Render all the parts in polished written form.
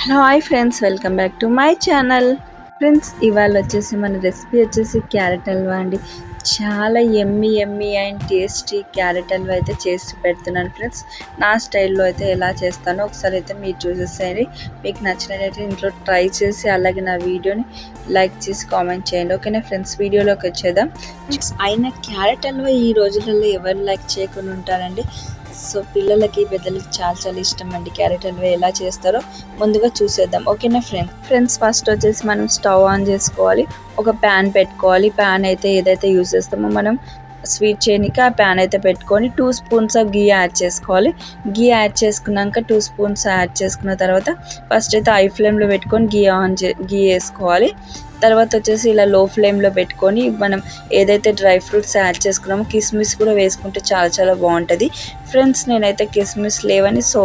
Hello hi friends, welcome back to my channel. Friends, ఇవాళ వచ్చేసి మన రెసిపీ వచ్చేసి క్యారెట్ హల్వా అండి. చాలా ఎమ్మి అండ్ టేస్టీ క్యారెట్ హల్వా అయితే చేసి పెడుతున్నాను ఫ్రెండ్స్. నా స్టైల్లో అయితే ఎలా చేస్తానో ఒకసారి అయితే మీరు చూసేసేయండి. మీకు నచ్చినట్లయితే ఇంట్లో ట్రై చేసి అలాగే నా వీడియోని లైక్ చేసి కామెంట్ చేయండి. ఓకేనా ఫ్రెండ్స్, వీడియోలోకి వచ్చేద్దాం. అయినా క్యారెట్ హల్వా ఈ రోజులలో ఎవరు లైక్ చేయకుండా ఉంటారండి. సో పిల్లలకి పెద్దలకి చాలా ఇష్టం అండి. క్యారెట్ హల్వా ఎలా చేస్తారో ముందుగా చూసేద్దాం. ఓకేనా ఫ్రెండ్స్, ఫస్ట్ వచ్చేసి మనం స్టవ్ ఆన్ చేసుకోవాలి. ఒక ప్యాన్ పెట్టుకోవాలి. ప్యాన్ అయితే ఏదైతే యూజ్ చేస్తామో మనం స్వీట్ చేయడానికి ఆ ప్యాన్ అయితే పెట్టుకొని 2 స్పూన్స్ ఆఫ్ గీ యాడ్ చేసుకోవాలి. గీ యాడ్ చేసుకున్నాక 2 స్పూన్స్ యాడ్ చేసుకున్న తర్వాత ఫస్ట్ అయితే హై ఫ్లేమ్లో పెట్టుకొని గీ వేసుకోవాలి. తర్వాత వచ్చేసి ఇలా లో ఫ్లేమ్లో పెట్టుకొని మనం ఏదైతే డ్రై ఫ్రూట్స్ యాడ్ చేసుకున్నామో కిస్మిస్ కూడా వేసుకుంటే చాలా బాగుంటుంది ఫ్రెండ్స్. నేనైతే కిస్మిస్ లేవని సో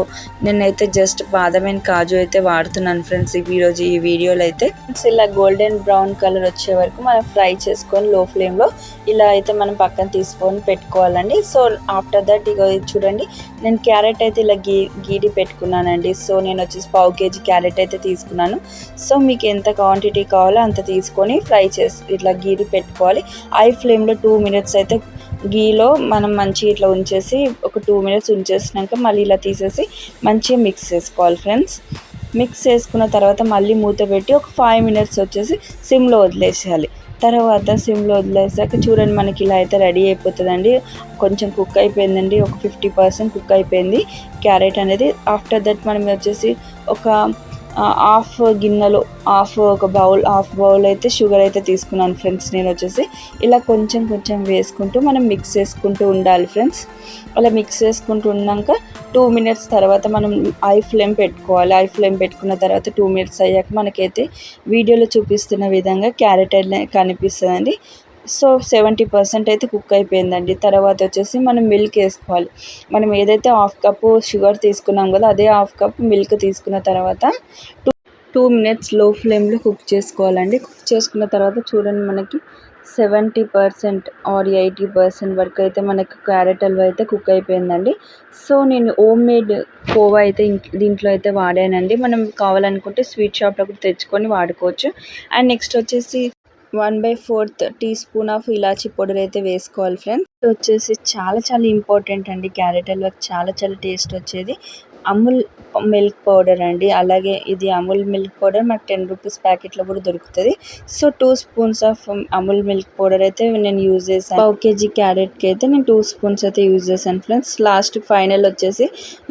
నేనైతే జస్ట్ బాదం అండ్ కాజు అయితే వాడుతున్నాను ఫ్రెండ్స్. ఈరోజు ఈ వీడియోలో అయితే ఇలా గోల్డెన్ బ్రౌన్ కలర్ వచ్చే వరకు మనం ఫ్రై చేసుకొని లో ఫ్లేమ్లో ఇలా అయితే మనం పక్కన తీసుకొని పెట్టుకోవాలండి. సో ఆఫ్టర్ దట్ ఇక చూడండి, నేను క్యారెట్ అయితే ఇలా గీడి పెట్టుకున్నానండి. సో నేను వచ్చేసి 1/2 kg క్యారెట్ అయితే తీసుకున్నాను. సో మీకు ఎంత క్వాంటిటీ కావాలో అంత తీసుకొని ఫ్రై చేసి ఇట్లా గీడి పెట్టుకోవాలి. హై ఫ్లేమ్లో 2 minutes అయితే గీలో మనం మంచిగా ఇట్లా ఉంచేసి ఒక 2 minutes ఉంచేసినాక మళ్ళీ ఇలా తీసేసి మంచిగా మిక్స్ చేసుకోవాలి ఫ్రెండ్స్. మిక్స్ చేసుకున్న తర్వాత మళ్ళీ మూత పెట్టి ఒక 5 minutes వచ్చేసి సిమ్లో వదిలేసేయాలి. తర్వాత సిమ్లో వదిలేసాక చూడండి, మనకి ఇలా అయితే రెడీ అయిపోతుందండి. కొంచెం కుక్ అయిపోయిందండి, ఒక 50% కుక్ అయిపోయింది క్యారెట్ అనేది. ఆఫ్టర్ దట్ మనం వచ్చేసి ఒక హాఫ్ గిన్నెలో హాఫ్ బౌల్ అయితే షుగర్ అయితే తీసుకున్నాను ఫ్రెండ్స్. నేను వచ్చేసి ఇలా కొంచెం వేసుకుంటూ మనం మిక్స్ చేసుకుంటూ ఉండాలి ఫ్రెండ్స్. అలా మిక్స్ చేసుకుంటూ ఉన్నాక 2 minutes తర్వాత మనం హై ఫ్లేమ్ పెట్టుకోవాలి. హై ఫ్లేమ్ పెట్టుకున్న తర్వాత 2 minutes అయ్యాక మనకైతే వీడియోలో చూపిస్తున్న విధంగా క్యారెట్ కనిపిస్తుందండి. సో 70% అయితే కుక్ అయిపోయిందండి. తర్వాత వచ్చేసి మనం మిల్క్ వేసుకోవాలి. మనం ఏదైతే 1/2 cup షుగర్ తీసుకున్నాం కదా, అదే 1/2 cup మిల్క్ తీసుకున్న తర్వాత 2 minutes లో ఫ్లేమ్లో కుక్ చేసుకోవాలండి. కుక్ చేసుకున్న తర్వాత చూడండి, మనకి 70% ఆర్ 80% వరకు అయితే మనకు క్యారెట్ హల్వా అయితే కుక్ అయిపోయిందండి. సో నేను హోమ్ మేడ్ కోవా అయితే దీంట్లో అయితే వాడానండి. మనం కావాలనుకుంటే స్వీట్ షాప్లో కూడా తెచ్చుకొని వాడుకోవచ్చు. అండ్ నెక్స్ట్ వచ్చేసి 1/4 teaspoon ఆఫ్ ఇలాచీ పౌడర్ అయితే వేసుకోవాలి ఫ్రెండ్స్. వచ్చేసి చాలా ఇంపార్టెంట్ అండి. క్యారెట్ హల్వా చాలా టేస్ట్ వచ్చేది అమూల్ మిల్క్ పౌడర్ అండి. అలాగే ఇది అమూల్ మిల్క్ పౌడర్ మనకు 10 రూపీస్ ప్యాకెట్లో కూడా దొరుకుతుంది. So 2 spoons of Amul milk powder అయితే నేను యూజ్ చేశాను. 1/2 kg క్యారెట్కి అయితే నేను 2 స్పూన్స్ అయితే యూజ్ చేశాను ఫ్రెండ్స్. లాస్ట్ ఫైనల్ వచ్చేసి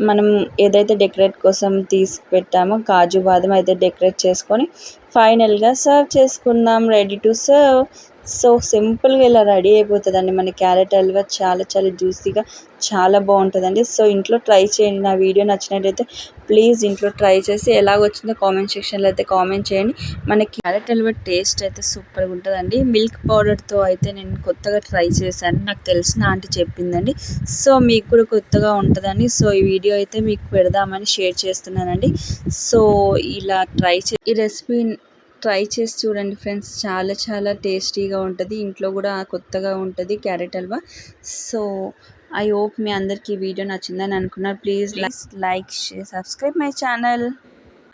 మనం ఏదైతే డెకరేట్ కోసం తీసి పెట్టామో కాజు బాదం అయితే డెకరేట్ చేసుకొని ఫైనల్గా సర్వ్ చేసుకుందాం. Ready to serve. సో సింపుల్గా ఇలా రెడీ అయిపోతుందండి మన క్యారెట్ హల్వా. చాలా జ్యూసీగా చాలా బాగుంటుందండి. సో ఇంట్లో ట్రై చేయండి. నా వీడియో నచ్చినట్టయితే ప్లీజ్ ఇంట్లో ట్రై చేసి ఎలాగొచ్చిందో కామెంట్ సెక్షన్లో అయితే కామెంట్ చేయండి. మన క్యారెట్ హల్వా టేస్ట్ అయితే సూపర్గా ఉంటుందండి. మిల్క్ పౌడర్తో అయితే నేను కొత్తగా ట్రై చేశాను, నాకు తెలిసిన ఆంటీ చెప్పిందండి. సో మీకు కూడా కొత్తగా ఉంటుందని సో ఈ వీడియో అయితే మీకు పెడదామని షేర్ చేస్తున్నానండి. సో ఇలా ఈ రెసిపీ ట్రై చేసి చూడండి ఫ్రెండ్స్. చాలా టేస్టీగా ఉంటుంది. ఇంట్లో కూడా కొత్తగా ఉంటుంది carrot halwa. So I hope మీ అందరికీ ఈ వీడియో నచ్చిందని అనుకున్నారు. Please like share subscribe my channel.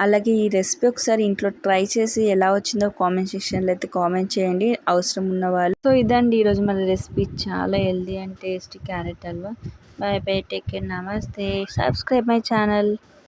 అలాగే ఈ రెసిపీ ఒకసారి ఇంట్లో ట్రై చేసి ఎలా వచ్చిందో కామెంట్ సెక్షన్లో అయితే కామెంట్ చేయండి అవసరం ఉన్న వాళ్ళు. సో ఇదండి ఈరోజు మన రెసిపీ. చాలా healthy and tasty carrot halwa. Bye take care, నమస్తే, సబ్స్క్రైబ్ మై ఛానల్.